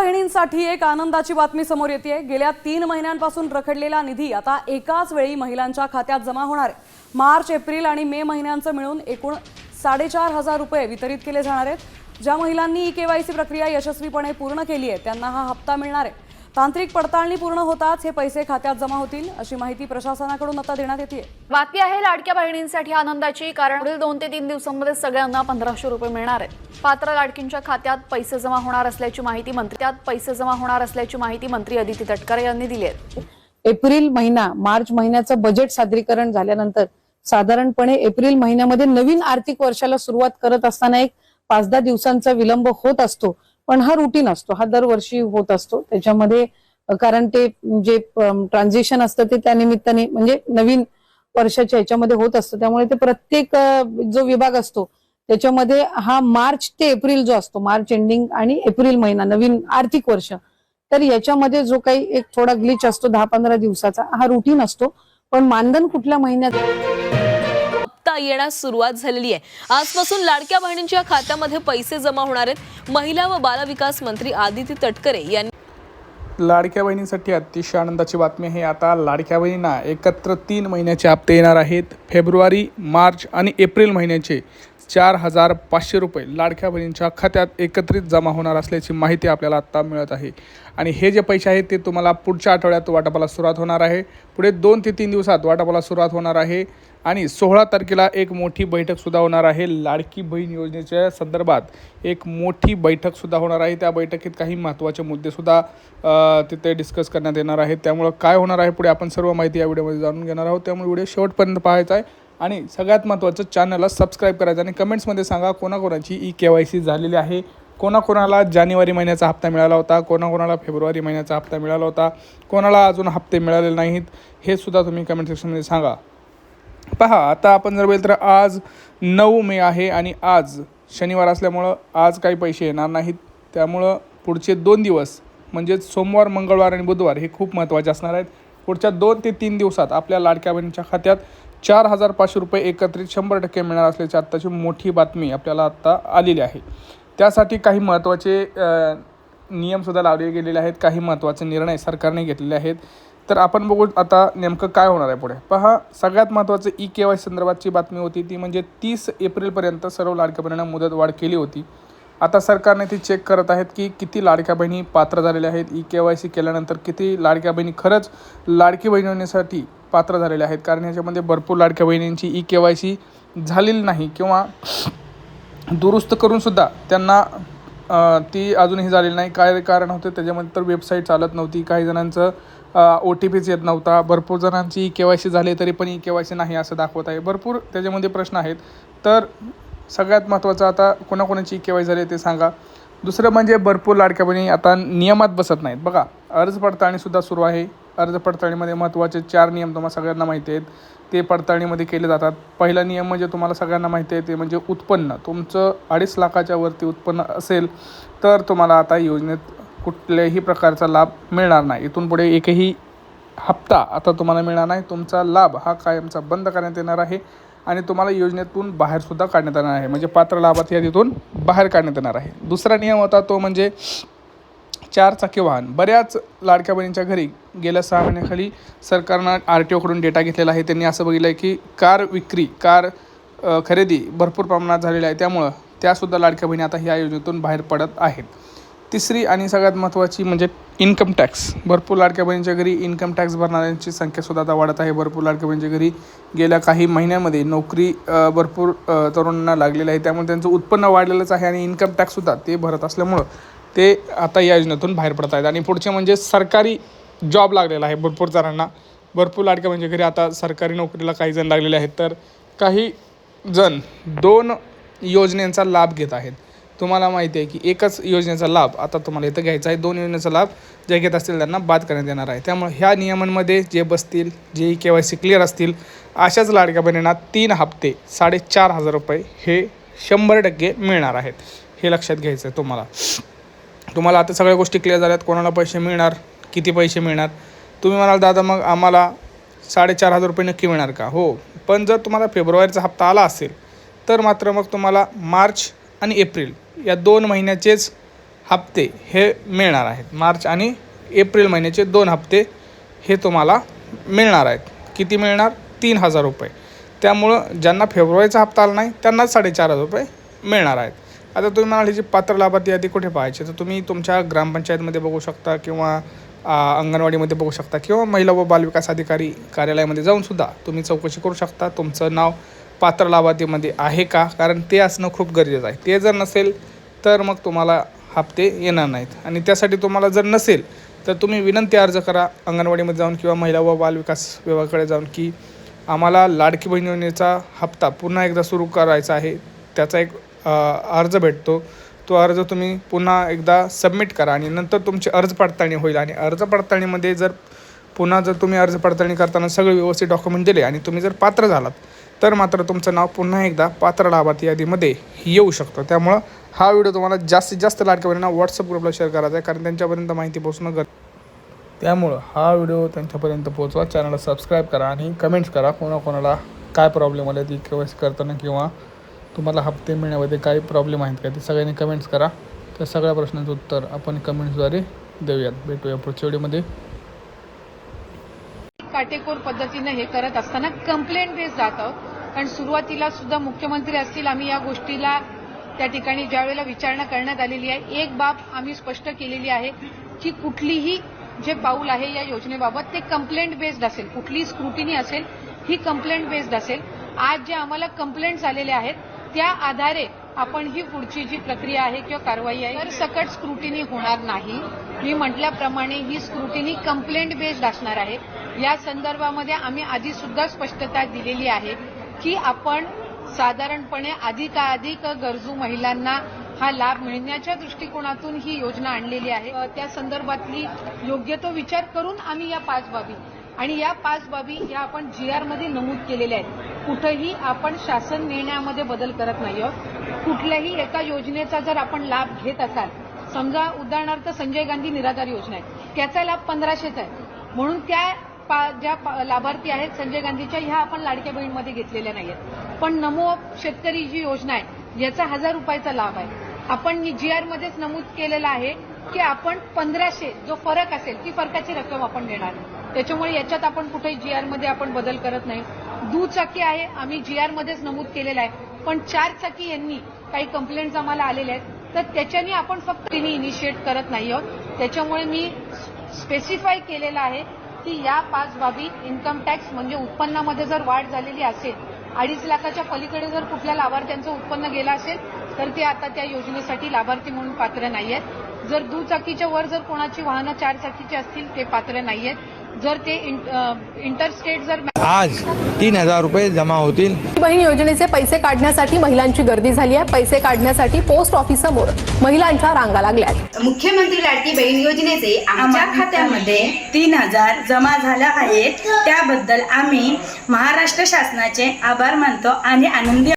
बहिणींसाठी एक आनंदाची बातमी समोर येते। गेल्या 3 महिन्यांपासून रखडलेला निधी आता एकाच वेळी महिलांच्या खात्यात जमा होणार आहे। मार्च, एप्रिल आणि मे महिन्यांचे मिळून एकूण 4,500 रुपये वितरित केले जाणार आहेत। ज्या महिलांनी केवायसी प्रक्रिया यशस्वीपणे पूर्ण केली आहे त्यांना हा हप्ता मिळणार आहे। तांत्रिक पडताळणी पूर्ण होताच हे पैसे खात्यात जमा होतील अशी माहिती प्रशासनाकडून आता देण्यात येते। बातमी आहे लाडक्या बहिणींसाठी आनंदाची, कारण पुढील 2 ते 3 दिवसांमध्ये सगळ्यांना 1,500 रुपये मिळणार आहेत। पात्र लाडकींच्या खात्यात पैसे जमा होणार असल्याची माहिती मंत्री अदिती तटकरे यांनी दिली आहे। एप्रिल महिना, मार्च महिन्याचं बजेट सादरीकरण झाल्यानंतर साधारणपणे एप्रिल महिन्यामध्ये नवीन आर्थिक वर्षाला सुरुवात करत असताना एक 5-10 दिवसांचा विलंब होत असतो, पण हा रुटीन असतो, हा दरवर्षी होत असतो। त्याच्यामध्ये कारण ते जे ट्रान्झिशन असतं ते त्या निमित्ताने म्हणजे नवीन वर्षाच्या ह्याच्यामध्ये होत असतं, त्यामुळे ते प्रत्येक जो विभाग असतो त्याच्यामध्ये हा मार्च ते एप्रिल जो असतो, मार्च एंडिंग आणि एप्रिल महिना नवीन आर्थिक वर्ष, तर याच्यामध्ये जो काही एक थोडा ग्लिच असतो 10-15 दिवसाचा, हा रुटीन असतो। पण मानधन कुठल्या महिन्यात हप्ता येण्यास सुरुवात झालेली आहे। आजपासून लाडक्या बहिणींच्या खात्यामध्ये पैसे जमा होणार आहेत। महिला व बालविकास मंत्री अदिती तटकरे यांनी लाडक्या बहिणींसाठी अतिशय आनंदाची बातमी आहे। आता लाडक्या बहिणींना एकत्र 3 महिन्याचे हप्ते येणार आहेत। फेब्रुवारी, मार्च आणि एप्रिल महिन्याचे 4,500 रुपये लाडक्या बहिणींच्या खात्यात एकत्रित जमा होणार असल्याची माहिती आपल्याला आत्ता मिळत आहे। आणि हे जे पैसे आहेत ते तुम्हाला पुढच्या आठवड्यात वाटपाला सुरुवात होणार आहे। पुढे 2 ते 3 दिवसात वाटपाला सुरुवात होणार आहे आणि 16 तारखेला एक मोठी बैठकसुद्धा होणार आहे। लाडकी बहीण योजनेच्या संदर्भात एक मोठी बैठकसुद्धा होणार आहे। त्या बैठकीत काही महत्त्वाचे मुद्देसुद्धा तिथे डिस्कस करण्यात येणार आहेत। त्यामुळं काय होणार आहे पुढे आपण सर्व माहिती या व्हिडिओमध्ये जाणून घेणार आहोत। त्यामुळे व्हिडिओ शेवटपर्यंत पाहायचा आहे आणि सगळ्यात महत्त्वाचं चॅनलला सबस्क्राईब करायचं आणि कमेंट्समध्ये सांगा कोणाकोणाची केवायसी झालेली आहे, कोणाकोणाला जानेवारी महिन्याचा हप्ता मिळाला होता, कोणाकोणाला फेब्रुवारी महिन्याचा हप्ता मिळाला होता, कोणाला अजून हप्ते मिळालेले नाहीत, हे सुद्धा तुम्ही कमेंट सेक्शनमध्ये सांगा। पहा, आता आपण जर बघितलं तर आज 9 मे आहे आणि आज शनिवार असल्यामुळं आज काही पैसे येणार नाहीत। त्यामुळं पुढचे 2 दिवस म्हणजेच सोमवार, मंगळवार आणि बुधवार हे खूप महत्त्वाचे असणार आहेत। पुढच्या 2 ते 3 दिवसात आपल्या लाडक्या बहिणींच्या खात्यात 4,500 रुपये एकत्रित 100% मिळणार असल्याची आत्ताची मोठी बातमी आपल्याला आत्ता आलेली आहे। त्यासाठी काही महत्त्वाचे नियमसुद्धा लावले गेलेले आहेत, काही महत्त्वाचे निर्णय सरकारने घेतलेले आहेत। तर आपण बघू आता नेमकं काय होणार आहे पुढे। पहा, सगळ्यात महत्त्वाचं केवायसी संदर्भातची बातमी होती ती म्हणजे 30 एप्रिलपर्यंत सर्व लाडक्या बहिणींना मुदतवाढ केली होती। आता सरकारने ती चेक करत आहेत की किती लाडक्या बहिणी पात्र झालेल्या आहेत, केवायसी केल्यानंतर किती लाडक्या बहिणी खरंच लाडकी बहीण होण्यासाठी पात्र झालेल्या आहेत। कारण ह्याच्यामध्ये भरपूर लाडक्या बहिणींची केवायसी झालेली नाही किंवा दुरुस्त करूनसुद्धा त्यांना ती अजूनही झालेली नाही। काय कारण होते त्याच्यामध्ये, तर वेबसाईट चालत नव्हती, काही जणांचं OTPच येत नव्हता, भरपूर जणांची केवायसी झाली तरी पण केवायसी नाही असं दाखवत आहे। भरपूर त्याच्यामध्ये प्रश्न आहेत। तर सगळ्यात महत्त्वाचं आता कोणाकोणाची केवायसी झाली ते सांगा। दुसरं म्हणजे भरपूर लाडक्या बहिणी आता नियमात बसत नाहीत। बघा, अर्ज पडताळणीसुद्धा सुरू आहे। अर्ज पडताळणीमध्ये महत्त्वाचे 4 नियम तुम्हाला सगळ्यांना माहिती आहेत, ते पडताळणीमध्ये केले जातात। पहिला नियम म्हणजे तुम्हाला सगळ्यांना माहिती आहे ते म्हणजे उत्पन्न, तुमचं 2.5 लाखाच्या वरती उत्पन्न असेल तर तुम्हाला आता योजनेत कुठल्याही प्रकारचा लाभ मिळणार नाही। इथून पुढे एकही हप्ता आता तुम्हाला मिळणार नाही। तुमचा लाभ हा कायमचा बंद करण्यात येणार आहे आणि तुम्हाला योजनेतून बाहेरसुद्धा काढण्यात येणार आहे, म्हणजे पात्र लाभार्थी यादीतून बाहेर काढण्यात येणार आहे। दुसरा नियम होता तो म्हणजे 4 चाकी वाहन। बऱ्याच लाडक्या बहिणींच्या घरी गेल्या 6 महिन्याखाली सरकारनं RTOकडून डेटा घेतलेला आहे। त्यांनी असं बघितलं आहे की कार खरेदी भरपूर प्रमाणात झालेली आहे, त्यामुळं त्यासुद्धा लाडक्या बहिणी आता ह्या योजनेतून बाहेर पडत आहेत। तिसरी आणि सगळ्यात महत्त्वाची म्हणजे इन्कम टॅक्स। भरपूर लाडक्या बहिणींच्या घरी इन्कम टॅक्स भरणाऱ्यांची संख्यासुद्धा आता वाढत आहे। भरपूर लाडक्या बहिणींच्या घरी गेल्या काही महिन्यामध्ये नोकरी भरपूर तरुणांना लागलेली आहे, त्यामुळे त्यांचं उत्पन्न वाढलेलंच आहे आणि इन्कम टॅक्ससुद्धा ते भरत असल्यामुळं ते आता या योजनेतून बाहेर पडत आहेत। आणि पुढचे म्हणजे सरकारी जॉब लागलेला आहे भरपूर जणांना। भरपूर लाडक्या बहिणींच्या घरी आता सरकारी नोकरीला काही जण लागलेले आहेत, तर काही जण 2 योजनेचा लाभ घेत आहेत। तुम्हाला माहिती आहे की एकच योजनेचा लाभ आता तुम्हाला इथं घ्यायचा आहे, 2 योजनेचा लाभ जे घेत असतील त्यांना बाद करण्यात येणार आहे। त्यामुळे ह्या नियमांमध्ये जे बसतील, जे केवायसी क्लिअर असतील, अशाच लाडक्या बहिणींना 3 हप्ते 4,500 रुपये हे 100% मिळणार आहेत। हे लक्षात घ्यायचं आहे तुम्हाला आता सगळ्या गोष्टी क्लिअर झाल्यात। कोणाला पैसे मिळणार, किती पैसे मिळणार, तुम्ही म्हणाल दादा मग आम्हाला 4,500 रुपये नक्की मिळणार का? हो, पण जर तुम्हाला फेब्रुवारीचा हप्ता आला असेल तर मात्र मग तुम्हाला मार्च आणि एप्रिल या 2 महिन्याचेच हप्ते हे मिळणार आहेत. मार्च आणि एप्रिल महिन्याचे 2 हप्ते हे तुम्हाला मिळणार आहेत. किती मिळणार? 3,000 रुपये. त्यामुळं ज्यांना फेब्रुवारीचा हप्ता आला नाही त्यांना 4,500 रुपये मिळणार आहेत. आता तुम्ही म्हणाल ह्याची पात्र लाभार्थी यादी कुठे पाहायची, तर तुम्ही तुमच्या ग्रामपंचायतमध्ये बघू शकता किंवा अंगणवाडीमध्ये बघू शकता किंवा महिला व बालविकास अधिकारी कार्यालयामध्ये जाऊनसुद्धा तुम्ही चौकशी करू शकता तुमचं नाव पात्र लाभार्थीमध्ये आहे का, कारण ते असणं खूप गरजेचं आहे. ते जर नसेल तर मग तुम्हाला हप्ते येणार नाहीत. आणि त्यासाठी तुम्हाला जर नसेल तर तुम्ही विनंती अर्ज करा अंगणवाडीमध्ये जाऊन किंवा महिला व बालविकास विभागाकडे जाऊन की आम्हाला लाडकी बहीण योजनेचा हप्ता पुन्हा एकदा सुरू करायचा आहे. त्याचा एक अर्ज भेटतो. तो अर्ज तुम्ही पुन्हा एकदा सबमिट करा आणि नंतर तुमची अर्ज पडताळणी होईल. आणि अर्ज पडताळणीमध्ये जर तुम्ही अर्ज पडताळणी करताना सगळे व्यवस्थित डॉक्युमेंट दिले आणि तुम्ही जर पात्र झालात तर मात्र तुमचं नाव पुन्हा एकदा पात्र लाभार्थी यादीमध्ये येऊ शकतं. त्यामुळं हा व्हिडिओ तुम्हाला जास्तीत जास्त लाडक्या बहिणींना व्हॉट्सअप ग्रुपला शेअर करायचा आहे, कारण त्यांच्यापर्यंत माहिती पोहोचणं त्यामुळं हा व्हिडिओ त्यांच्यापर्यंत पोहोचवा. चॅनलला सबस्क्राईब करा आणि कमेंट्स करा कोणाकोणाला काय प्रॉब्लेम आले ती KYC करताना किंवा तुम्हाला हप्ते मिळण्यामध्ये काही प्रॉब्लेम आहेत का ते सगळ्यांनी कमेंट्स करा. त्या सगळ्या प्रश्नांचं उत्तर आपण कमेंट्सद्वारे देऊयात. भेटूया पुढच्या व्हिडिओमध्ये. काटेकोर पद्धतीने हे करत असताना कंप्लेंट बेस जात आहोत. कारण सुरुवातीला सुद्धा मुख्यमंत्री असतील आम्ही या गोष्टीला त्या ठिकाणी ज्यावेळेला विचारणा करण्यात आलेली आहे एक बाब आम्ही स्पष्ट केलेली आहे की कुठलीही जे पाऊल आहे या योजनेबाबत ते कंप्लेंट बेस्ड असेल, कुठलीही स्क्रुटिनी असेल ही कंप्लेंट बेस्ड असेल. आज जे आम्हाला कंप्लेंट्स आलेल्या आहेत त्या आधारे आपण ही पुढची जी प्रक्रिया आहे किंवा कारवाई आहे तर सकट स्क्रुटिनी होणार नाही. मी म्हटल्याप्रमाणे ही स्क्रुटिनी कंप्लेंट बेस्ड असणार आहे. या संदर्भामध्ये आम्ही आधी सुद्धा स्पष्टता दिलेली आहे की आपण साधारणपणे अधिकाधिक गरजू महिलांना हा लाभ मिळण्याच्या दृष्टिकोनातून ही योजना आणलेली आहे. त्या संदर्भातली योग्य तो विचार करून आम्ही या 5 बाबी आणि या 5 बाबी या आपण GR मध्ये नमूद केलेल्या आहेत. कुठेही आपण शासन निर्णयामध्ये बदल करत नाही आहोत. कुठल्याही एका योजनेचा जर आपण लाभ घेत असाल, समजा उदाहरणार्थ संजय गांधी निराधार योजना आहे, त्याचा लाभ 1500चा आहे म्हणून त्या ज्या लाभार्थी आहेत संजय गांधीच्या ह्या आपण लाडक्या बहीणमध्ये घेतलेल्या नाही आहेत. पण नमो शेतकरी जी योजना आहे याचा 1000 रुपयाचा लाभ आहे. आपण GR मध्येच नमूद केलेला आहे की आपण 1500 जो फरक असेल ती फरकाची रक्कम आपण देणार. त्याच्यामुळे याच्यात आपण कुठेही GR मध्ये आपण बदल करत नाही. दुचाकी आहे आम्ही GR मध्येच नमूद केलेला आहे, पण 4 चाकी यांनी काही कंप्लेंट्स आम्हाला आलेल्या आहेत तर त्याच्यानी आपण फक्त इनिशिएट करत नाही आहोत. त्याच्यामुळे मी स्पेसिफाय केलेलं आहे की या 5 बाबी इन्कम टॅक्स म्हणजे उत्पन्नामध्ये जर वाढ झालेली असेल 2.5 लाखाच्या पलीकडे जर कुठल्या लाभार्थ्यांचं उत्पन्न गेलं असेल तर ते आता त्या योजनेसाठी लाभार्थी म्हणून पात्र नाही आहेत. जर दुचाकीच्या वर जर कोणाची वाहनं 4 चाकीची असतील ते पात्र नाही आहेत. जर ते इंटरस्टेट जर आज 3,000 रुपये जमा होतील. बहीण योजनेचे पैसे काढण्यासाठी महिलांची गर्दी झाली आहे. पैसे काढण्यासाठी पोस्ट ऑफिस समोर महिलांच्या रांगा लागल्यात. मुख्यमंत्री लाडकी बहीण योजनेचे आमच्या खात्यामध्ये 3,000 जमा झाले आहेत. त्याबद्दल आम्ही महाराष्ट्र शासनाचे आभार मानतो आणि आनंदी